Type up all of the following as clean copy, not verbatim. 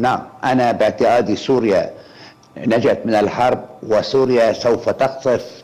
نعم، أنا باعتقادي سوريا نجت من الحرب، وسوريا سوف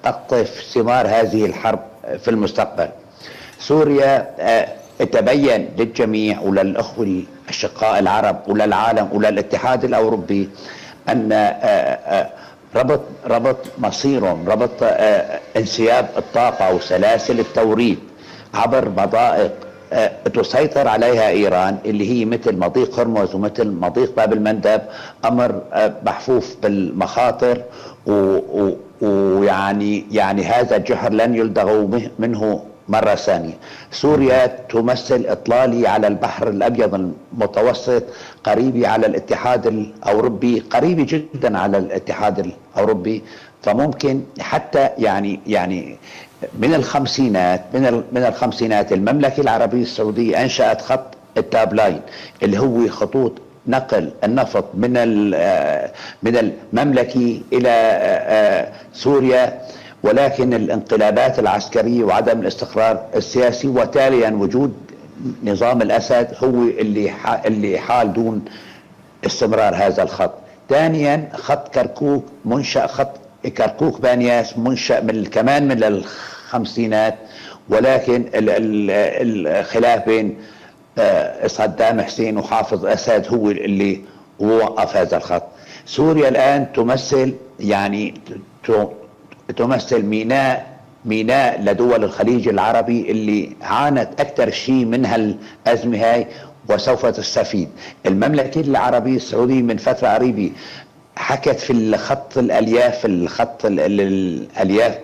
تقطف ثمار هذه الحرب في المستقبل. سوريا تبين للجميع وللأخوة الأشقاء العرب وللعالم وللاتحاد الأوروبي أن ربط مصيرهم، ربط انسياب الطاقة وسلاسل التوريد عبر مضائق تسيطر عليها إيران، اللي هي مثل مضيق هرمز ومثل مضيق باب المندب، أمر محفوف بالمخاطر، ويعني هذا الجحر لن يلدغوا منه مرة ثانية. سوريا تمثل إطلالي على البحر الأبيض المتوسط، قريبة على الاتحاد الأوروبي، قريبة جدا على الاتحاد الأوروبي. فممكن حتى يعني من الخمسينات المملكة العربية السعودية أنشأت خط التاب لاين، اللي هو خطوط نقل النفط من المملكة إلى سوريا. ولكن الانقلابات العسكرية وعدم الاستقرار السياسي وتاليا وجود نظام الأسد هو اللي حال دون استمرار هذا الخط. ثانيا خط كركوك، منشأ خط كركوك بانياس منشأ كمان من الخمسينات، ولكن الخلاف بين صدام حسين وحافظ أسد هو اللي وقف هذا الخط. سوريا الآن تمثل ميناء لدول الخليج العربي اللي عانت أكثر شيء من هالأزمة هاي، وسوف تستفيد. المملكة العربية السعودية من فترة قريبة حكت في الألياف،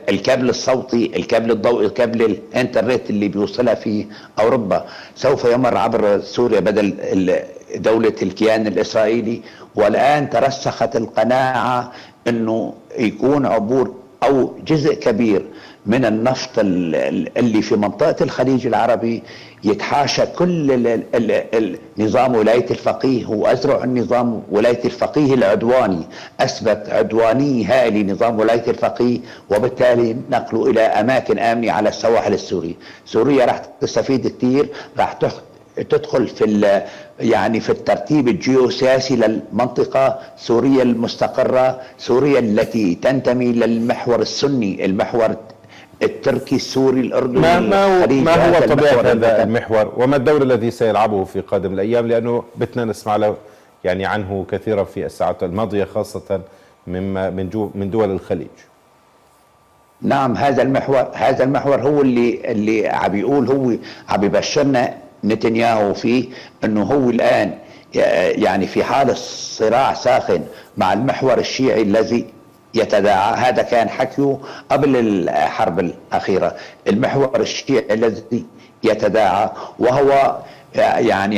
الكابل الصوتي، الكابل الضوئي، الكابل الانترنت اللي بيوصلها في أوروبا سوف يمر عبر سوريا بدل دولة الكيان الإسرائيلي. والآن ترسخت القناعة أنه يكون عبور أو جزء كبير من النفط اللي في منطقة الخليج العربي يتحاشى كل نظام ولاية الفقيه وأزرع النظام ولاية الفقيه العدواني. أثبت عدوانية هائلة نظام ولاية الفقيه، وبالتالي نقله إلى أماكن آمنة على السواحل السوري. سوريا راح تستفيد كثير، راح تدخل في الترتيب الجيوسياسي للمنطقة. سوريا المستقرة، سوريا التي تنتمي للمحور السني، المحور التركي السوري الأردني. ما هو طبيعة هذا المحور، وما الدور الذي سيلعبه في قادم الأيام؟ لأنه بدنا نسمع له عنه كثيرا في الساعات الماضية، خاصة من دول الخليج. نعم، هذا المحور هو اللي عم يقول، هو عم يبشرنا نتنياهو فيه انه هو الان في حالة صراع ساخن مع المحور الشيعي الذي يتداعى. هذا كان حكيه قبل الحرب الأخيرة، المحور الشيعي الذي يتداعى، وهو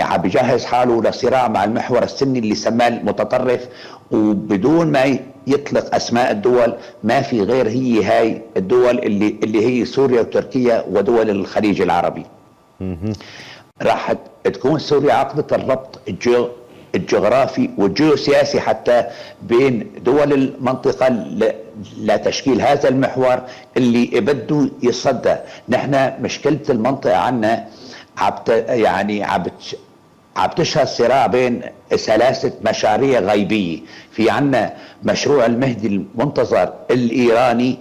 عم بيجهز حاله لصراع مع المحور السني اللي سماه المتطرف. وبدون ما يطلق أسماء الدول، ما في غير هاي الدول اللي هي سوريا وتركيا ودول الخليج العربي. راح تكون سوريا عقدة الربط الجغرافي والجيوسياسي حتى بين دول المنطقة لتشكيل هذا المحور اللي بده يصدى. نحن مشكلة المنطقة عنا عم تشهد صراع بين ثلاثة مشاريع غيبية. في عنا مشروع المهدي المنتظر الإيراني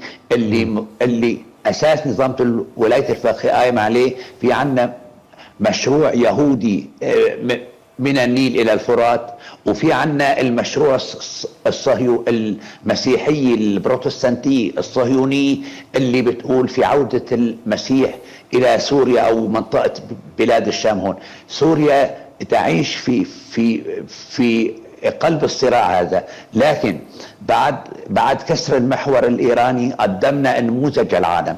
اللي أساس نظام ولاية الفقيه قائم عليه. في عنا مشروع يهودي من النيل إلى الفرات، وفي عنا المشروع المسيحي البروتستانتي الصهيوني اللي بتقول في عودة المسيح إلى سوريا أو منطقة بلاد الشام. هون سوريا تعيش في قلب الصراع هذا. لكن بعد كسر المحور الإيراني قدمنا نموذج العالم.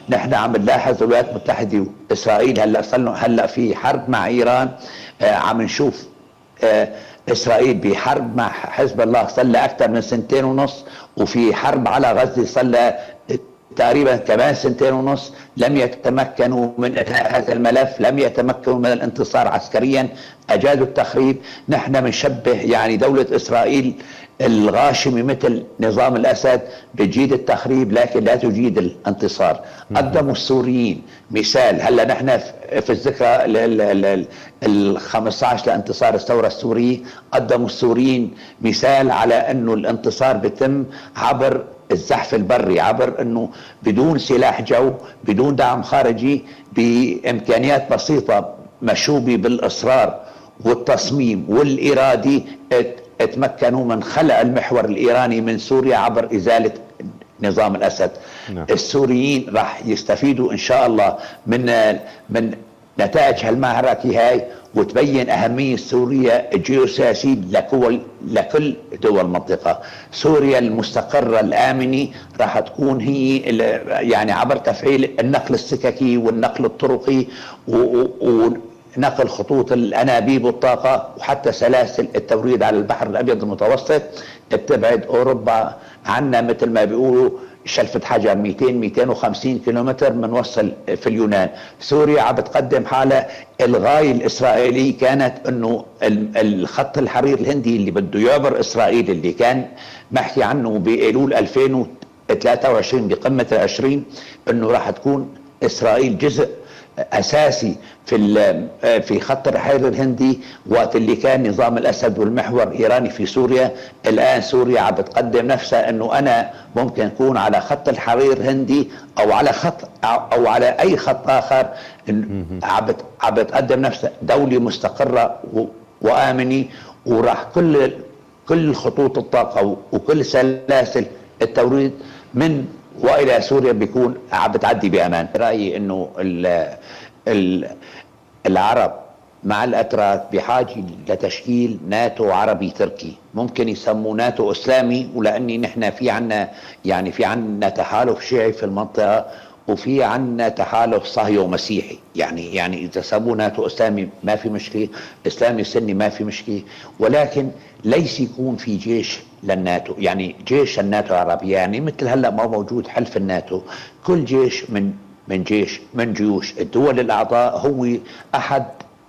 نحن عم نلاحظ الولايات المتحدة وإسرائيل هلا في حرب مع إيران. عم نشوف إسرائيل بحرب مع حزب الله صار لها أكثر من 2.5 سنين، وفي حرب على غزة صار لها تقريبا كمان 2 سنين لم يتمكنوا من إنهاء هذا الملف، لم يتمكنوا من الانتصار عسكريا، أجادوا التخريب. نحن بنشبه يعني دولة إسرائيل الغاشمة مثل نظام الأسد، بتجيد التخريب لكن لا تجيد الانتصار. قدموا السوريين مثال، هلا نحن في الذكرى ال15 لانتصار الثورة السورية، قدموا السوريين مثال على أنه الانتصار بيتم عبر الزحف البري، عبر انه بدون سلاح جو، بدون دعم خارجي، بامكانيات بسيطه مشوبه بالاصرار والتصميم والارادي، تمكنوا من خلع المحور الايراني من سوريا عبر ازاله نظام الاسد. نعم. السوريين راح يستفيدوا ان شاء الله من نتائج هالمعركه هاي، وتبين أهمية سوريا الجيوسياسية لكل دول المنطقة. سوريا المستقرة الآمنة راح تكون هي يعني عبر تفعيل النقل السككي والنقل الطرقي ونقل خطوط الأنابيب والطاقة وحتى سلاسل التوريد على البحر الأبيض المتوسط، بتبعد أوروبا عنا مثل ما بيقولوا شلفة حجر 200-250 كيلومتر من وصل في اليونان. سوريا عم بتقدم حالها. الغاية الإسرائيلية كانت أنه الخط الحرير الهندي اللي بده يعبر إسرائيل، اللي كان محكي عنه بأيلول 2023 بقمة ال20، أنه راح تكون إسرائيل جزء اساسي في خط الحرير الهندي وقت اللي كان نظام الاسد والمحور ايراني في سوريا. الان سوريا عم بتقدم نفسها انه انا ممكن اكون على خط الحرير الهندي او على خط او على اي خط اخر، عم بتقدم نفسها دولة مستقرة وامنة، وراح كل خطوط الطاقة وكل سلاسل التوريد من والى سوريا بيكون عم بتعدي بامان. رايي انه العرب مع الاتراك بحاجه لتشكيل ناتو عربي تركي، ممكن يسموه ناتو اسلامي، ولاني نحن في عنا تحالف شيعي في المنطقه، وفي عنا تحالف صهيو مسيحي. يعني اذا سموه ناتو اسلامي ما في مشكله، اسلامي سني ما في مشكله، ولكن ليس يكون في جيش للناتو، يعني جيش الناتو العربي. يعني مثل هلا ما موجود حلف الناتو، كل جيش من جيوش الدول الاعضاء هو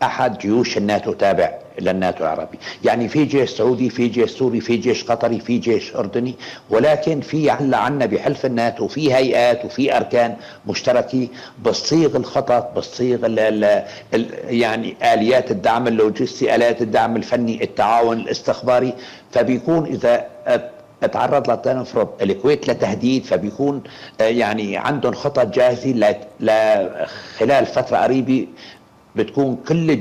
احد جيوش الناتو تابع للناتو العربي. يعني في جيش سعودي، في جيش سوري، في جيش قطري، في جيش اردني، ولكن في عنا بحلف الناتو في هيئات وفي اركان مشتركه بتصيغ الخطط، بتصيغ يعني اليات الدعم اللوجستي، اليات الدعم الفني، التعاون الاستخباري. فبيكون اذا تعرض لنفرض الكويت لتهديد، فبيكون يعني عندهم خطط جاهزه خلال فتره قريبه، بتكون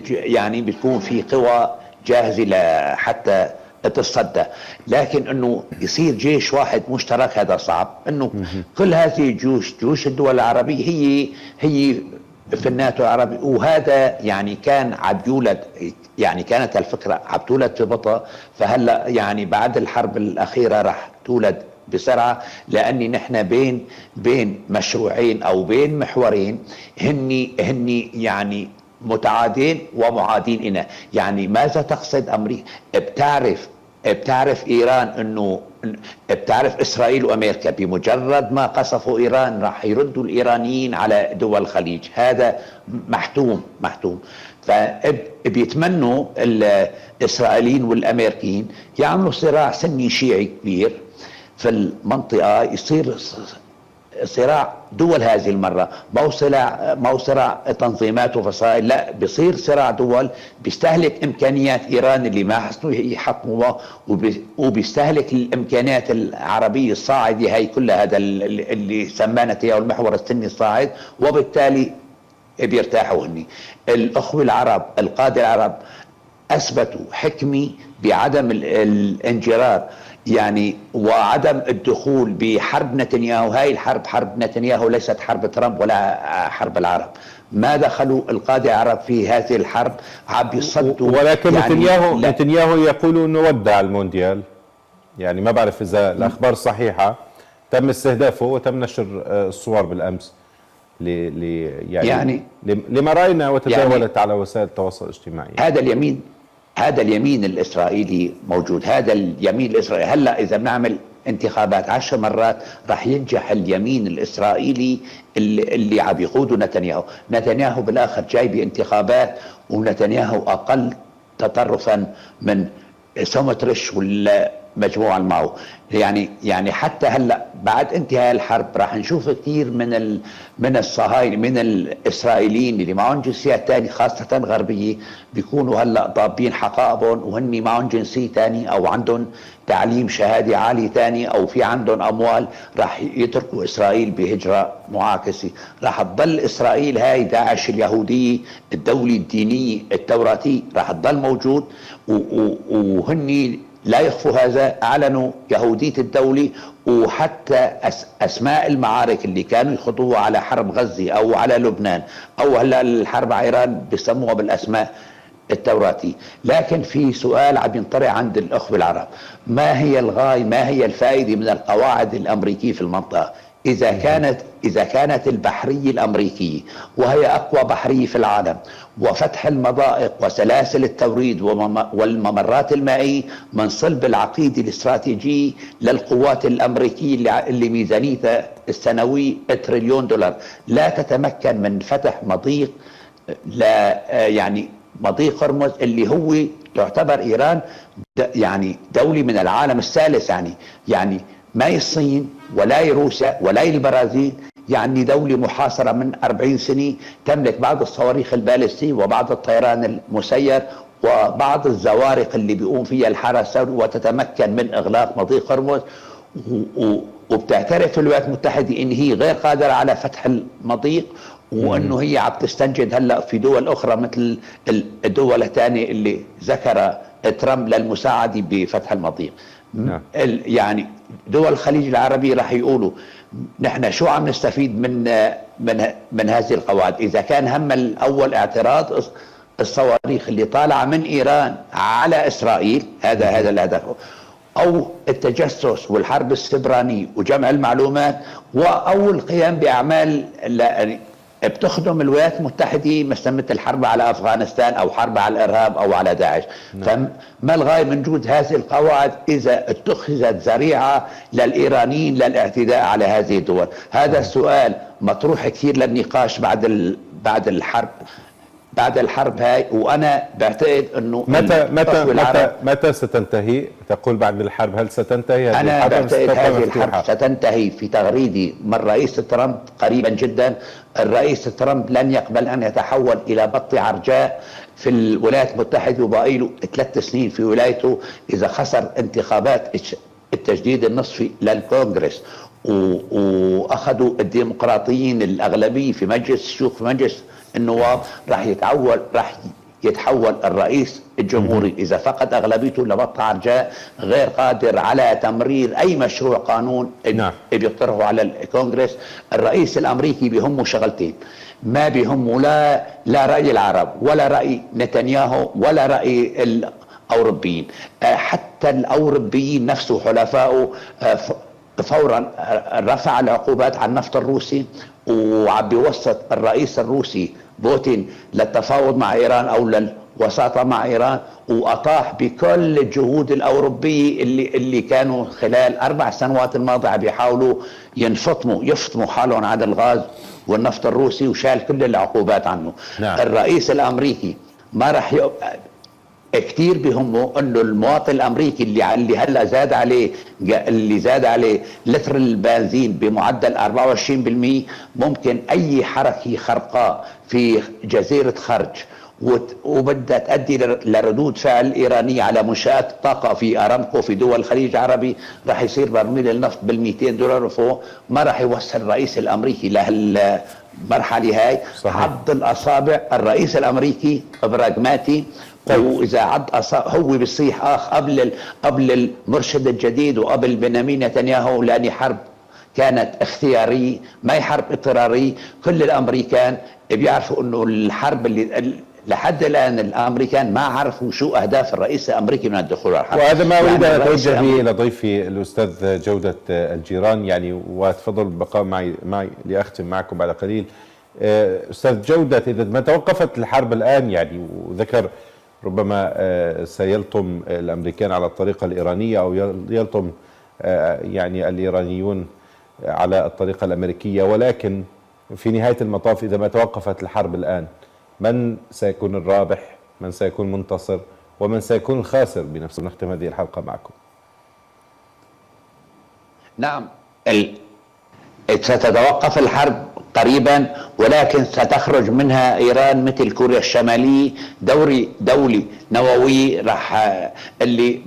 يعني بتكون في قوى جاهزة لحتى تتصدى. لكن انه يصير جيش واحد مشترك هذا صعب. انه كل هذه جيوش الدول العربية هي في الناتو العربي، وهذا يعني كان عم يولد، يعني كانت الفكرة عم تولد في بطء، فهلا يعني بعد الحرب الأخيرة راح تولد بسرعة، لأني نحن بين مشروعين أو بين محورين هني يعني متعادين ومعادين لنا. يعني ماذا تقصد أمريكا؟ بتعرف إيران أنه بتعرف إسرائيل وأمريكا بمجرد ما قصفوا إيران راح يردوا الإيرانيين على دول الخليج، هذا محتوم. فبيتمنوا الإسرائيليين والأمريكيين يعملوا صراع سني شيعي كبير في المنطقة، يصير صراع دول هذه المرة، ما هو صراع تنظيمات وفصائل، لا، بيصير صراع دول بيستهلك إمكانيات إيران اللي ما حسنوا يحطموها، وبيستهلك الإمكانيات العربية الصاعدة هي كلها، هذا اللي سمانا إياه المحور السني الصاعد، وبالتالي بيرتاحوا هني. الأخوة العرب، القادة العرب أثبتوا حكمة بعدم الانجرار يعني وعدم الدخول بحرب نتنياهو. هاي الحرب حرب نتنياهو، ليست حرب ترامب ولا حرب العرب. ما دخلوا القادة العرب في هذه الحرب، عم يصدوا. ولكن يعني نتنياهو يقول انه ودع المونديال. يعني ما بعرف اذا الاخبار صحيحة، تم استهدافه وتم نشر الصور بالامس يعني لما راينا وتداولت على وسائل التواصل الاجتماعي. هذا اليمين الإسرائيلي موجود، هذا اليمين الإسرائيلي. هلا إذا بنعمل انتخابات 10 مرات راح ينجح اليمين الإسرائيلي اللي عم يقوده نتنياهو بالآخر جاي بانتخابات، ونتنياهو أقل تطرفا من سموتريش والمجموعة اللي معه. يعني حتى هلا بعد انتهاء الحرب راح نشوف كثير من الصهاينة، من الاسرائيليين اللي معهم جنسيات ثانيه خاصه غربيه، بيكونوا هلا ضابين حقائبهم وهن معهم جنسيه ثانيه او عندهم تعليم شهاده عالي ثاني او في عندهم اموال، راح يتركوا اسرائيل بهجره معاكسه. راح تضل اسرائيل هاي داعش اليهوديه، الدوله الدينيه التوراتيه راح تضل موجود، وهن لا يخفوا هذا، اعلنوا يهوديه الدوله. وحتى اسماء المعارك اللي كانوا يخوضوها على حرب غزه او على لبنان او هلا الحرب على ايران بسموها بالاسماء التوراتي. لكن في سؤال عم ينطرح عند الاخوه العرب: ما هي الغايه، ما هي الفائده من القواعد الامريكيه في المنطقه؟ إذا كانت البحرية الأمريكية وهي أقوى بحرية في العالم، وفتح المضائق وسلاسل التوريد والممرات المائية من صلب العقيدة الاستراتيجية للقوات الأمريكية اللي ميزانيتها السنوية تريليون دولار، لا تتمكن من فتح مضيق، لا يعني مضيق هرمز اللي هو تعتبر إيران يعني دولة من العالم الثالث، يعني ما الصين ولا روسيا ولا البرازيل، يعني دولة محاصرة من 40 سنة، تملك بعض الصواريخ البالستية وبعض الطيران المسير وبعض الزوارق اللي بيقوم فيها الحرس، وتتمكن من إغلاق مضيق هرمز، وبتعترف الولايات المتحدة إن هي غير قادرة على فتح المضيق، وانه هي عم تستنجد هلا في دول اخرى مثل الدول الثانيه اللي ذكر ترامب للمساعده بفتح المضيق. يعني دول الخليج العربي راح يقولوا نحن شو عم نستفيد من هذه القواعد، اذا كان هم الاول اعتراض الصواريخ اللي طالعه من ايران على اسرائيل، هذا الهدف، او التجسس والحرب السبرانيه وجمع المعلومات، او القيام باعمال بتخدم الولايات المتحدة مثل الحرب على أفغانستان أو حرب على الإرهاب أو على داعش. فما الغاية من وجود هذه القواعد إذا اتخذت ذريعة للإيرانيين للاعتداء على هذه الدول؟ هذا السؤال مطروح كثير للنقاش بعد الحرب هاي، وانا بعتقد انه متى ستنتهي؟ تقول بعد الحرب، هل ستنتهي هذه انا بعتقد هذه الحرب ستنتهي في تغريدة من رئيس ترامب قريبا جدا. الرئيس ترامب لن يقبل ان يتحول الى بط عرجاء في الولايات المتحدة وباقي له 3 سنين في ولايته اذا خسر انتخابات التجديد النصفي للكونغرس، واخذوا الديمقراطيين الاغلبية في مجلس الشيوخ، في مجلس النواب، راح يتحول الرئيس الجمهوري اذا فقد اغلبيته لبط عرجاء غير قادر على تمرير اي مشروع قانون بيقترحه على الكونغرس. الرئيس الامريكي بيهمه شغلتين، ما بيهمه لا راي العرب ولا راي نتنياهو ولا راي الاوروبيين، حتى الاوروبيين نفسه حلفائه فورا رفع العقوبات على النفط الروسي، وعم بيوسط الرئيس الروسي بوتين للتفاوض مع ايران او للوساطه مع ايران، واطاح بكل الجهود الاوروبيه اللي كانوا خلال 4 سنوات الماضيه عم بيحاولوا يفطموا حالهم عن الغاز والنفط الروسي، وشال كل العقوبات عنه. الرئيس الامريكي ما راح كثير بهمه انه المواطن الامريكي اللي هلا زاد عليه لتر البنزين بمعدل 24%، ممكن اي حركه خرقاء في جزيره خرج وبدها تؤدي لردود فعل ايرانيه على منشات طاقه في ارامكو في دول الخليج العربي، راح يصير برميل النفط بال$200 وفوق. ما راح يوصل الرئيس الامريكي لهالمرحله هاي. عض الاصابع الرئيس الامريكي براغماتي، واذا عض هو بيصيح قبل المرشد الجديد وقبل بنيامين نتنياهو، لان حرب كانت اختياريه ما هي حرب اضطراريه. كل الامريكان بيعرفوا انه الحرب اللي لحد الان الامريكان ما عرفوا شو اهداف الرئيس الامريكي من الدخول على الحرب. وهذا ما اريد ان اتوجه به الى ضيفي الاستاذ جوده الجيران، يعني وتفضل البقاء معي لاختم معكم بعد قليل. استاذ جوده، اذا ما توقفت الحرب الان يعني، وذكر ربما سيلطم الامريكان على الطريقه الايرانيه او يلطم يعني الإيرانيون على الطريقة الأمريكية، ولكن في نهاية المطاف إذا ما توقفت الحرب الآن، من سيكون الرابح، من سيكون منتصر، ومن سيكون الخاسر بنفسه؟ نختم هذه الحلقة معكم. نعم، ستتوقف الحرب قريبا، ولكن ستخرج منها ايران مثل كوريا الشمالية دولي نووي اللي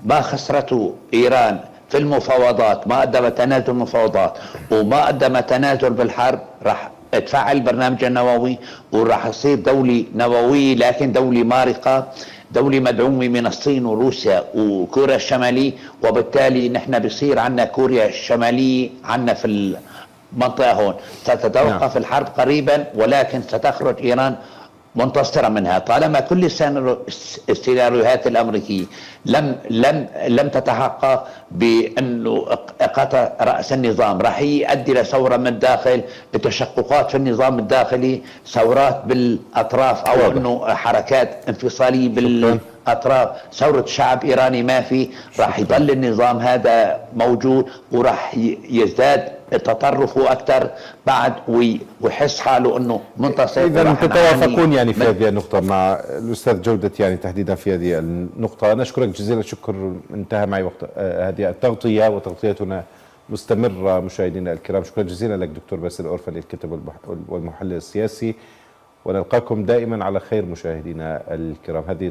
ما خسرته ايران في المفاوضات، ما قدم تنازل المفاوضات وما قدم تنازل بالحرب، راح تفعل برنامجها النووي وراح تصير دولة نووية، لكن دولة مارقة، دولة مدعومة من الصين وروسيا وكوريا الشمالية، وبالتالي نحن بصير عندنا كوريا الشمالية عندنا في المنطقة هون. ستتوقف الحرب قريبا، ولكن ستخرج إيران منتصرة منها، طالما كل السيناريوهات الأمريكية لم تتحقق بأنه قطع رأس النظام، راح يؤدي لثورة من الداخل بتشققات في النظام الداخلي، ثورات بالأطراف أو أنه حركات انفصالية بالأطراف، ثورة شعب إيراني ما في، راح يضل النظام هذا موجود وراح يزداد تطرفه أكثر بعد ويحس حاله أنه منتصر. إذا تتوافقون يعني في هذه النقطة مع الأستاذ جودة، يعني تحديدا في هذه النقطة. نشكرك جزيلا الشكر. انتهى معي وقت هذه التغطية، وتغطيتنا مستمرة مشاهدينا الكرام. شكرا جزيلا لك دكتور باسل الأورفني، الكاتب والمحلل السياسي، ونلقاكم دائما على خير مشاهدينا الكرام. هذه